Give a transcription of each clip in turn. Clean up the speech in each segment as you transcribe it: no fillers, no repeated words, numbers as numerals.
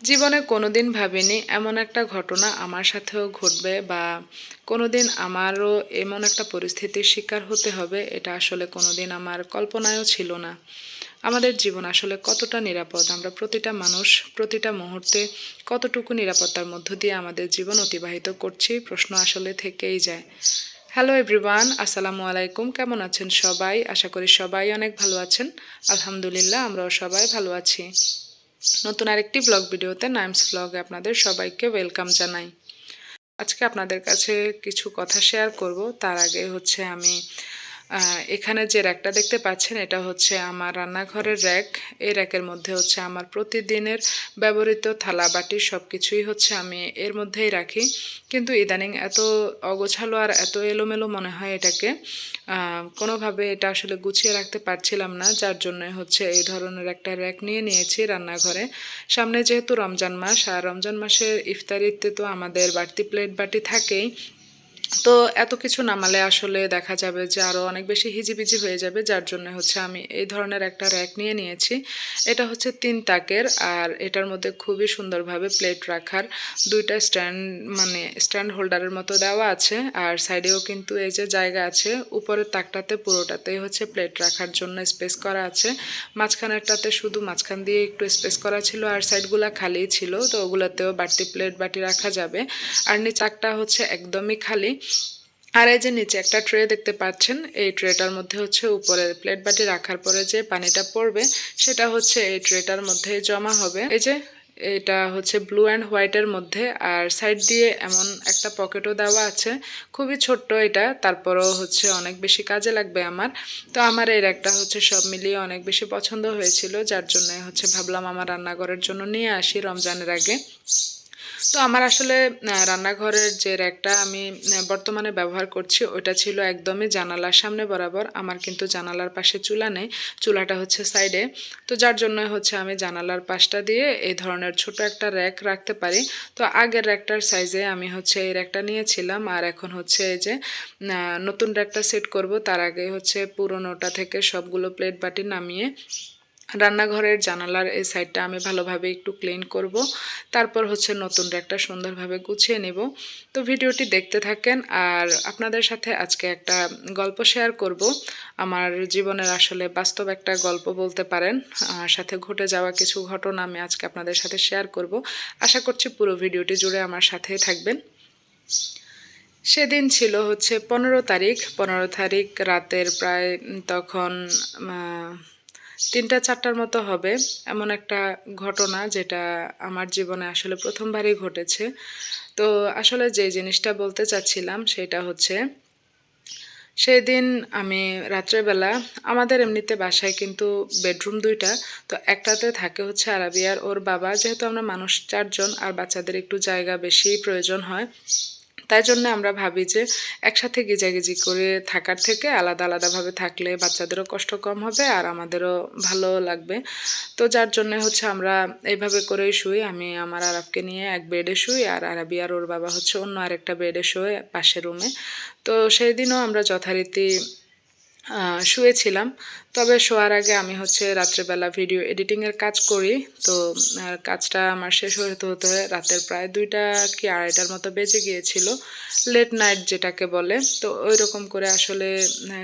জীবনে কোনোদিন ভাবিনি এমন একটা ঘটনা আমার সাথেও ঘটবে বা কোনোদিন আমারও এমন একটা পরিস্থিতির শিকার হতে হবে, এটা আসলে কোনোদিন আমার কল্পনায়ও ছিল না। আমাদের জীবন আসলে কতটা নিরাপদ, আমরা প্রতিটা মানুষ প্রতিটা মুহূর্তে কতটুকু নিরাপত্তার মধ্য দিয়ে আমাদের জীবন অতিবাহিত করছি, প্রশ্ন আসলে থেকেই যায়। হ্যালো এভরিওয়ান, আসসালামু আলাইকুম। কেমন আছেন সবাই? আশা করি সবাই অনেক ভালো আছেন। আলহামদুলিল্লাহ, আমরাও সবাই ভালো আছি। নতুন আরেকটি ব্লগ ভিডিওতে নাইমস ব্লগে আপনাদের সবাইকে ওয়েলকাম জানাই। আজকে আপনাদের কাছে কিছু কথা শেয়ার করব। তার আগে হচ্ছে আমি এখানে যে র্যাকটা দেখতে পাচ্ছেন, এটা হচ্ছে আমার রান্নাঘরের র্যাক। এই র্যাকের মধ্যে হচ্ছে আমার প্রতিদিনের ব্যবহৃত থালা বাটি সব কিছুই হচ্ছে আমি এর মধ্যেই রাখি। কিন্তু ইদানিং এত অগোছালো আর এত এলোমেলো মনে হয় এটাকে, কোনোভাবে এটা আসলে গুছিয়ে রাখতে পারছিলাম না, যার জন্য হচ্ছে এই ধরনের একটা র্যাক নিয়ে নিয়েছি রান্নাঘরে। সামনে যেহেতু রমজান মাস, আর রমজান মাসের ইফতারিতে তো আমাদের বাড়তি প্লেট বাটি থাকেই। তো এত কিছু নামালে আসলে দেখা যাবে যে আরও অনেক বেশি হিজিবিজি হয়ে যাবে, যার জন্য হচ্ছে আমি এই ধরনের একটা র্যাক নিয়ে নিয়েছি। এটা হচ্ছে 3 তাকের, আর এটার মধ্যে খুবই সুন্দরভাবে প্লেট রাখার দুইটা স্ট্যান্ড, মানে স্ট্যান্ড হোল্ডারের মতো দেওয়া আছে। আর সাইডেও কিন্তু এই যে জায়গা আছে, উপরের তাকটাতে পুরোটাতেই হচ্ছে প্লেট রাখার জন্য স্পেস করা আছে। মাঝখানেরটাতে শুধু মাঝখান দিয়ে একটু স্পেস করা ছিল, আর সাইডগুলো খালি ছিল, তো ওগুলোতেও বাড়তি প্লেট বাটি রাখা যাবে। আর নিচাকটা হচ্ছে একদমই খালি। আর এই যে নিচে একটা ট্রে দেখতে পাচ্ছেন, এই ট্রেটার মধ্যে হচ্ছে উপরে প্লেট বাটি রাখার পরে যে পানিটা পড়বে সেটা হচ্ছে এই ট্রেটার মধ্যে জমা হবে। এই যে এটা হচ্ছে ব্লু অ্যান্ড হোয়াইটের মধ্যে, আর সাইড দিয়ে এমন একটা পকেটও দেওয়া আছে। খুবই ছোট্ট এটা, তারপরও হচ্ছে অনেক বেশি কাজে লাগবে আমার। তো আমার এর একটা হচ্ছে সব মিলিয়ে অনেক বেশি পছন্দ হয়েছিল, যার জন্য হচ্ছে ভাবলাম আমার রান্নাঘরের জন্য নিয়ে আসি রমজানের আগে। তো আমার আসলে রান্নাঘরের যে র্যাকটা আমি বর্তমানে ব্যবহার করছি, ওটা ছিল একদমই জানালার সামনে বরাবর। আমার কিন্তু জানালার পাশে চুলা নেই, চুলাটা হচ্ছে সাইডে। তো যার জন্য হচ্ছে আমি জানালার পাশটা দিয়ে এই ধরনের ছোট একটা র্যাক রাখতে পারি। তো আগের র্যাকটার সাইজে আমি হচ্ছে এই র্যাকটা নিয়েছিলাম, আর এখন হচ্ছে এই যে নতুন র্যাকটা সেট করব, তার আগে হচ্ছে পুরোনোটা থেকে সবগুলো প্লেট বাটি নামিয়ে রান্নাঘরের জানালার এই সাইডটা আমি ভালোভাবে একটু ক্লিন করব। তারপর হচ্ছে নতুন র্যাকটা সুন্দরভাবে গুছিয়ে নেব। তো ভিডিওটি দেখতে থাকেন, আর আপনাদের সাথে আজকে একটা গল্প শেয়ার করব। আমার জীবনের আসলে বাস্তব একটা গল্প বলতে পারেন, সাথে ঘটে যাওয়া কিছু ঘটনা আমি আজকে আপনাদের সাথে শেয়ার করব। আশা করছি পুরো ভিডিওটি জুড়ে আমার সাথেই থাকবেন। সেদিন ছিল হচ্ছে 15 তারিখ। 15 তারিখ রাতের প্রায় তখন 3টা 4টার মতো হবে। এমন একটা ঘটনা যেটা আমার জীবনে আসলে প্রথমবারই ঘটেছে। তো আসলে যে জিনিসটা বলতে চাচ্ছিলাম সেটা হচ্ছে, সেদিন আমি রাত্রেবেলা, আমাদের এমনিতে বাসায় কিন্তু বেডরুম 2টা। তো একটাতে থাকে হচ্ছে আরাবি আর ওর বাবা, যেহেতু আমরা মানুষ 4 জন আর বাচ্চাদের একটু জায়গা বেশি প্রয়োজন হয়, তাই জন্য আমরা ভাবি যে একসাথে গিজাগিজি করে থাকার থেকে আলাদা আলাদাভাবে থাকলে বাচ্চাদেরও কষ্ট কম হবে আর আমাদেরও ভালো লাগবে। তো যার জন্য হচ্ছে আমরা এইভাবে করেই শুই। আমি আমার আরাবকে নিয়ে এক বেডে শুই, আর আরাবি আর ওর বাবা হচ্ছে অন্য আরেকটা বেডে শোয় পাশের রুমে। তো সেই দিনও আমরা যথারীতি শুয়েছিলাম। তবে শোয়ার আগে আমি হচ্ছে রাত্রেবেলা ভিডিও এডিটিংয়ের কাজ করি। তো কাজটা আমার শেষ হতে হতে রাতের প্রায় 2টা কি 2:30টার মতো বেজে গিয়েছিল। লেট নাইট যেটাকে বলে। তো ওইরকম করে আসলে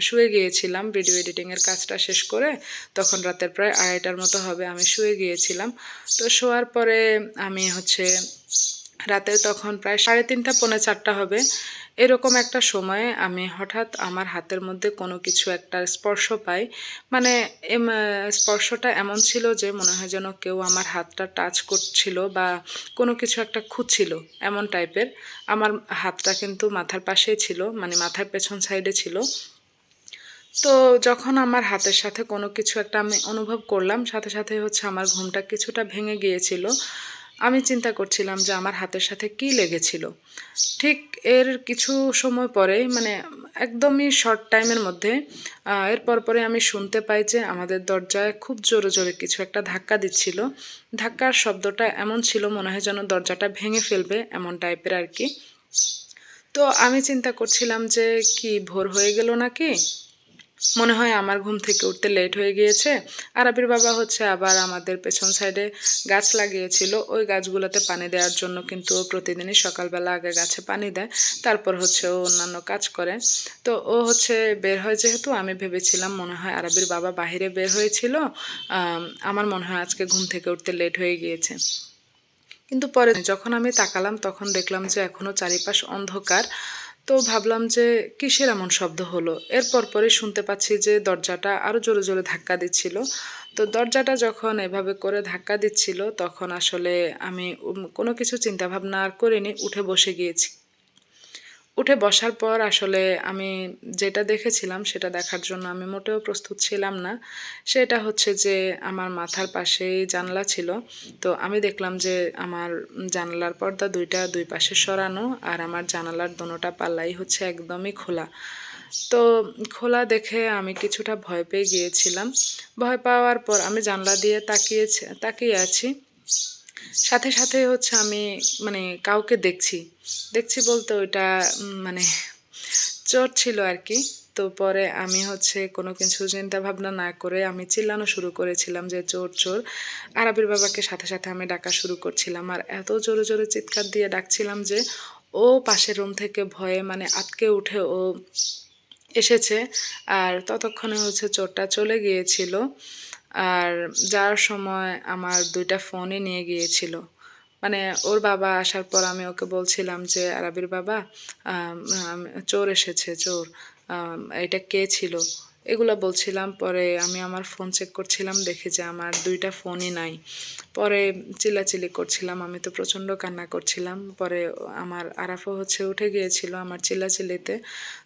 শুয়ে গিয়েছিলাম ভিডিও এডিটিংয়ের কাজটা শেষ করে। তখন রাতের প্রায় 2:30টার মতো হবে, আমি শুয়ে গিয়েছিলাম। তো শোয়ার পরে আমি হচ্ছে রাতে তখন প্রায় 3:30 পৌনে 4টা হবে। এরকম একটা সময়ে আমি হঠাৎ আমার হাতের মধ্যে কোনো কিছু একটা স্পর্শ পাই। মানে স্পর্শটা এমন ছিল যে মনে হয় যেন কেউ আমার হাতটা টাচ করছিল বা কোনো কিছু একটা খুঁজছিল, এমন টাইপের। আমার হাতটা কিন্তু মাথার পাশেই ছিল, মানে মাথার পেছন সাইডে ছিল। তো যখন আমার হাতের সাথে কোনো কিছু একটা আমি অনুভব করলাম, সাথে সাথে হচ্ছে আমার ঘুমটা কিছুটা ভেঙে গিয়েছিল। আমি চিন্তা করছিলাম যে আমার হাতের সাথে কী লেগেছিল। ঠিক এর কিছু সময় পরে, মানে একদমই শর্ট টাইমের মধ্যে, এর পরে আমি শুনতে পাই যে আমাদের দরজায় খুব জোরে জোরে কিছু একটা ধাক্কা দিচ্ছিল। ধাক্কার শব্দটা এমন ছিল মনে হয় যেন দরজাটা ভেঙে ফেলবে, এমন টাইপের আর কি। তো আমি চিন্তা করছিলাম যে কি ভোর হয়ে গেল নাকি। মনে হয় আমার ঘুম থেকে উঠতে লেট হয়ে গিয়েছে। আরাবির বাবা হচ্ছে আবার আমাদের পেছন সাইডে গাছ লাগিয়েছিল। ওই গাছগুলোতে পানি দেওয়ার জন্য কিন্তু ও প্রতিদিনই সকালবেলা আগে গাছে পানি দেয়। তারপর হচ্ছে ও অন্যান্য কাজ করে। তো ও হচ্ছে বের হয় যেহেতু আমি ভেবেছিলাম মনে হয় আরাবির বাবা বাহিরে বের হয়েছিল। আমার মনে হয় আজকে ঘুম থেকে উঠতে লেট হয়ে গিয়েছে। কিন্তু পরে যখন আমি তাকালাম তখন দেখলাম যে এখনো চারিপাশ অন্ধকার। তো ভাবলাম যে কিসের এমন শব্দ হলো? এরপর পরে শুনতে পাচ্ছি যে দরজাটা আরো জোরে, জোরে ধাক্কা দিচ্ছিল। তো দরজাটা যখন এভাবে করে ধাক্কা দিচ্ছিল তখন আসলে আমি কোনো কিছু চিন্তাভাবনা আর করিনি, উঠে বসে গিয়েছি। উঠে বসার পর আসলে আমি যেটা দেখেছিলাম সেটা দেখার জন্য আমি মোটেও প্রস্তুত ছিলাম না। সেটা হচ্ছে যে আমার মাথার পাশেই জানালা ছিল। তো আমি দেখলাম যে আমার জানালার পর্দা ২ টা ২ পাশে সরানো আর আমার জানালার দোনোটা পাল্লাই হচ্ছে একদমই খোলা। তো খোলা দেখে আমি কিছুটা ভয় পেয়ে গিয়েছিলাম। ভয় পাওয়ার পর আমি জানলা দিয়ে তাকিয়ে আছি। সাথে, সাথে হচ্ছে আমি মানে কাউকে দেখছি। দেখছি বলতে ওইটা মানে চোর ছিল আরকি। তো পরে আমি হচ্ছে কোনো কিছু চিন্তাভাবনা না করে আমি চিল্লানো শুরু করেছিলাম যে, "চোর, চোর!" আরাবির বাবাকে সাথে, সাথে আমি ডাকা শুরু করছিলাম। আর এত জোরে, জোরে চিৎকার দিয়ে ডাকছিলাম যে ও পাশের রুম থেকে ভয়ে মানে আঁতকে উঠে ও এসেছে। আর ততক্ষণে হচ্ছে চোরটা চলে গিয়েছিল। আর যাওয়ার সময় আমার ২ টা ফোনই নিয়ে গিয়েছিল। মানে ওর বাবা আসার পর আমি ওকে বলছিলাম যে, "আরাবির বাবা, চোর এসেছে, চোর। এটা কে ছিল?" এগুলা বলছিলাম। পরে আমি আমার ফোন চেক করছিলাম, দেখি যে আমার ২ টা ফোনই নাই। পরে চিল্লাচিল্লি করছিলাম। আমি তো প্রচণ্ড কান্না করছিলাম। পরে আমার আরাফও হচ্ছে উঠে গিয়েছিল আমার চিল্লাচিল্লিতে।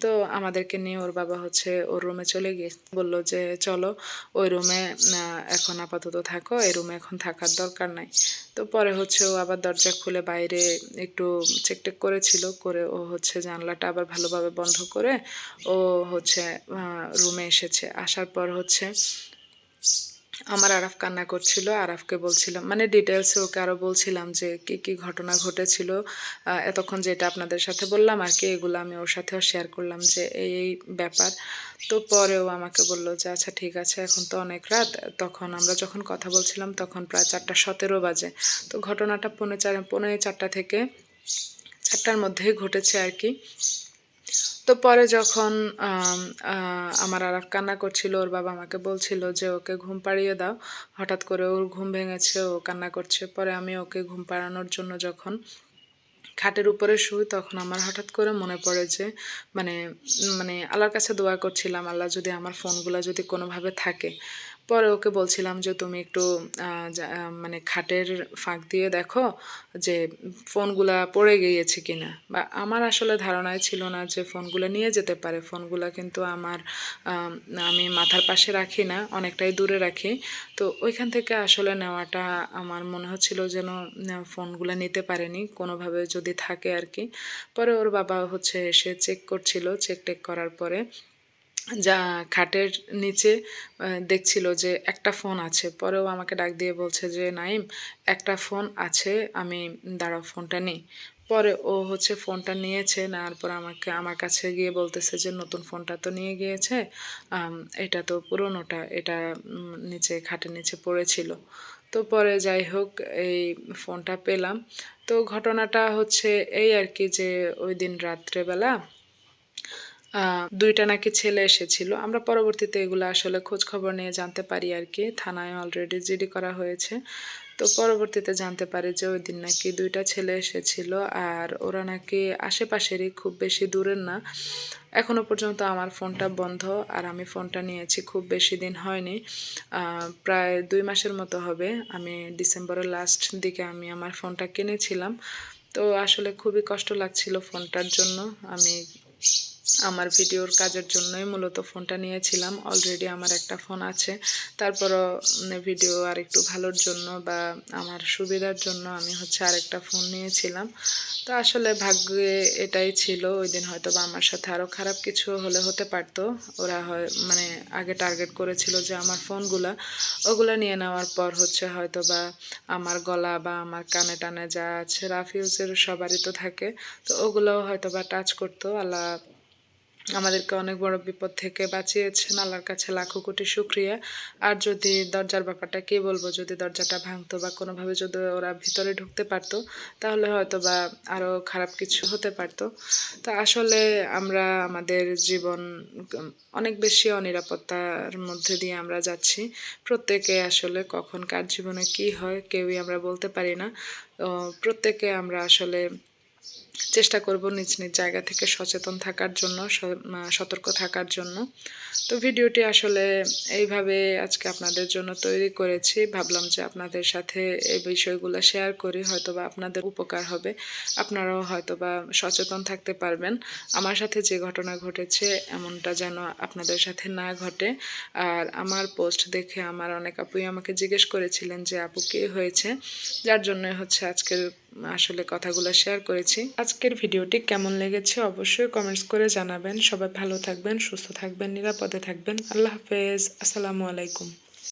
তো আমাদেরকে নিয়ে ওর বাবা হচ্ছে ওর রুমে চলে গিয়ে বলল যে, "চলো ওই রুমে এখন আপাতত থাকো। এই রুমে এখন থাকার দরকার নাই।" তো পরে হচ্ছে ও আবার দরজা খুলে বাইরে একটু চেক-টেক করেছিল। করে ও হচ্ছে জানলাটা আবার ভালোভাবে বন্ধ করে ও হচ্ছে রুমে এসেছে। আসার পর হচ্ছে আমার আরাফ কান্না করছিল। আরাফকে বলছিলাম মানে ডিটেইলসে ওকে আরো বলছিলাম যে কি, কি ঘটনা ঘটেছিল। এতক্ষণ যেটা আপনাদের সাথে বললাম আরকি এগুলো আমি ওর সাথেও শেয়ার করলাম যে এই ব্যাপার। তো পরে ও আমাকে বলল যে, "আচ্ছা ঠিক আছে এখন তো অনেক রাত।" তখন আমরা যখন কথা বলছিলাম তখন প্রায় ৪:১৭ বাজে। তো ঘটনাটা পৌনে ৪টা থেকে ৪টার মধ্যেই ঘটেছে আরকি। তো পরে যখন আম আ আমার আরেক কান্না করছিল, ওর বাবা আমাকে বলছিল যে, "ওকে ঘুম পাড়িয়ে দাও।" হঠাৎ করে ওর ঘুম ভেঙেছে, ও কান্না করছে। পরে আমি ওকে ঘুম পাড়ানোর জন্য যখন খাটের উপরে শুই, তখন আমার হঠাৎ করে মনে পড়ে যে মানে মানে আল্লাহর কাছে দোয়া করছিলাম, আল্লাহ যদি আমার ফোনগুলা যদি কোনোভাবে থাকে। পরে ওকে বলছিলাম যে, "তুমি একটু আ মানে খাটের ফাঁক দিয়ে দেখো যে ফোনগুলা পড়ে গিয়েছে কিনা?" বা আমার আসলে ধারণাই ছিল না যে ফোনগুলা নিয়ে যেতে পারে। ফোনগুলা কিন্তু আমার আম আমি মাথার পাশে রাখি না, অনেকটাই দূরে রাখি। তো ওইখান থেকে আসলে নেওয়াটা আমার মনে হচ্ছিল যেন ফোনগুলা নিতে পারেনি কোনোভাবে যদি থাকে আরকি। পরে ওর বাবা হচ্ছে এসে চেক করছিল। চেক-টেক করার পরে যা খাটের নিচে দেখছিল যে একটা ফোন আছে। পরেও আমাকে ডাক দিয়ে বলছে যে, "নাইম, একটা ফোন আছে, আমি দাঁড়াও ফোনটা নিই।" পরে ও হচ্ছে ফোনটা নিয়েছে, নেওয়ার পর আমার কাছে গিয়ে বলতেছে যে, "নতুন ফোনটা তো নিয়ে গিয়েছে। আম এটা তো পুরনোটা। এটা নিচে খাটের নিচে পড়েছিল।" তো পরে যাই হোক এই ফোনটা পেলাম। তো ঘটনাটা হচ্ছে এই আরকি যে ঐদিন রাত্রেবেলা আ ২ টা নাকি ছেলে এসেছিল। আমরা পরবর্তীতে এগুলো আসলে খোঁজখবর নিয়ে জানতে পারি আরকি। থানায় অলরেডি জিডি করা হয়েছে। তো পরবর্তীতে জানতে পারি যে ওইদিন নাকি ২ টা ছেলে এসেছিল। আর ওরা নাকি আশেপাশেরই, খুব বেশি দূরের না। এখনো পর্যন্ত আমার ফোনটা বন্ধ। আর আমি ফোনটা নিয়েছি খুব বেশি দিন হয়নি। আ প্রায় ২ মাসের মতো হবে। আমি ডিসেম্বরের লাস্ট দিকে আমি আমার ফোনটা কিনেছিলাম। তো আসলে খুবই কষ্ট লাগছিল ফোনটার জন্য। আমি আমার ভিডিওর কাজের জন্যই মূলত ফোনটা নিয়েছিলাম। অলরেডি আমার একটা ফোন আছে। তারপরও ভিডিও আরেকটু ভালোর জন্য বা আমার সুবিধার জন্য আমি হচ্ছে আরেকটা ফোন নিয়েছিলাম। তো আসলে ভাগ্যে এটাই ছিল। ওইদিন হয়তোবা আমার সাথে আরো খারাপ কিছু হলে হতে পারত। ওরা মানে আগে টার্গেট করেছিল যে আমার ফোনগুলা, ওগুলা নিয়ে নেওয়ার পর হচ্ছে হয়তোবা আমার গলা বা আমার কানে-টানে যা আছে রাফ ইউজের সবারই তো থাকে। তো ওগুলোও হয়তোবা টাচ করত। আল্লাহ আমাদেরকে অনেক বড় বিপদ থেকে বাঁচিয়েছেন। আল্লাহর কাছে লাখো কোটি শুকরিয়া। আর যদি দরজার ব্যাপারটা কি বলবো, যদি দরজাটা ভাঙতো বা কোনোভাবে যদি ওরা ভিতরে ঢুকতে পারতো, তাহলে হয়তোবা আরো খারাপ কিছু হতে পারতো। তো আসলে আমরা আমাদের জীবন অনেক বেশি অনিরাপত্তার মধ্যে দিয়ে আমরা যাচ্ছি। প্রত্যেকে আসলে কখন কার জীবনে কি হয় কেউই আমরা বলতে পারি না। প্রত্যেকে আমরা আসলে চেষ্টা করব নিজ নিজ জায়গা থেকে সচেতন থাকার জন্য, সতর্ক থাকার জন্য। তো ভিডিওটি আসলে এইভাবে আজকে আপনাদের জন্য তৈরি করেছি। ভাবলাম যে আপনাদের সাথে এই বিষয়গুলো শেয়ার করি, হয়তোবা আপনাদের উপকার হবে। আপনারাও হয়তোবা সচেতন থাকতে পারবেন। আমার সাথে যে ঘটনা ঘটেছে এমনটা যেন আপনাদের সাথে না ঘটে। আর আমার পোস্ট দেখে আমার অনেক আপুই আমাকে জিজ্ঞেস করেছিলেন যে আপু কি হয়েছে, যার জন্য হচ্ছে আজকের আসলে কথাগুলো শেয়ার করেছি। আজকের ভিডিওটি কেমন লেগেছে অবশ্যই কমেন্টস করে জানাবেন। সবাই ভালো থাকবেন, সুস্থ থাকবেন, নিরাপদে থাকবেন। আল্লাহ হাফেজ। আসসালামু আলাইকুম।